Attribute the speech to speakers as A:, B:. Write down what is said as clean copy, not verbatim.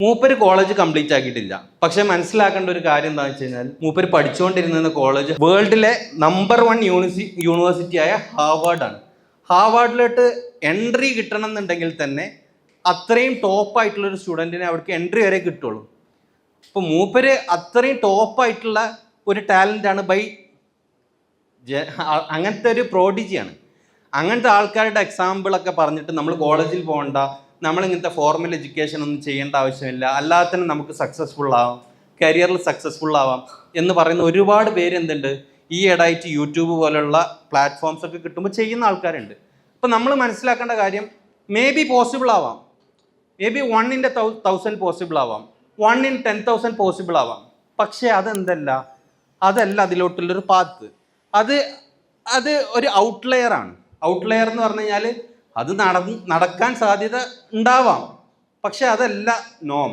A: മൂപ്പര് college complete ആക്കിയിട്ടില്ല. പക്ഷെ മനസ്സിലാക്കേണ്ട ഒരു കാര്യം എന്താണെന്ന് വെച്ച് കഴിഞ്ഞാൽ മൂപ്പര് പഠിച്ചുകൊണ്ടിരുന്ന കോളേജ് വേൾഡിലെ നമ്പർ 1 യൂണിവേഴ്സിറ്റിയായ ഹാർവാർഡാണ്. ഹാർവാർഡിലോട്ട് എൻട്രി കിട്ടണം എന്നുണ്ടെങ്കിൽ തന്നെ അത്രയും ടോപ്പായിട്ടുള്ളൊരു സ്റ്റുഡൻറ്റിനെ അവിടേക്ക് എൻട്രി വരെ കിട്ടുള്ളൂ. ഇപ്പോൾ മൂപ്പര് അത്രയും ടോപ്പായിട്ടുള്ള ഒരു ടാലൻ്റാണ് അങ്ങനത്തെ ഒരു പ്രോഡിജിയാണ്. അങ്ങനത്തെ ആൾക്കാരുടെ എക്സാമ്പിളൊക്കെ പറഞ്ഞിട്ട് നമ്മൾ കോളേജിൽ പോകണ്ട, നമ്മളിങ്ങനത്തെ ഫോർമൽ എഡ്യൂക്കേഷൻ ഒന്നും ചെയ്യേണ്ട ആവശ്യമില്ല, അല്ലാതെ തന്നെ നമുക്ക് സക്സസ്ഫുൾ ആവാം, കരിയറിൽ സക്സസ്ഫുൾ ആവാം എന്ന് പറയുന്ന ഒരുപാട് പേര് എന്തുണ്ട് ഈ ഇടയായിട്ട് യൂട്യൂബ് പോലുള്ള പ്ലാറ്റ്ഫോംസ് ഒക്കെ കിട്ടുമ്പോൾ ചെയ്യുന്ന ആൾക്കാരുണ്ട്. അപ്പോൾ നമ്മൾ മനസ്സിലാക്കേണ്ട കാര്യം മേ ബി പോസിബിൾ ആവാം, മേ ബി 1 in 1000 പോസിബിൾ ആവാം, 1 in 10,000 പോസിബിൾ ആവാം. പക്ഷേ അതല്ല അതിലോട്ടുള്ളൊരു പാത്ത്. അത് ഒരു ഔട്ട്ലെയർ ആണ്. ഔട്ട്ലെയർ എന്ന് പറഞ്ഞു കഴിഞ്ഞാൽ അത് നടക്കാൻ സാധ്യത ഉണ്ടാവാം, പക്ഷെ അതല്ല നോം.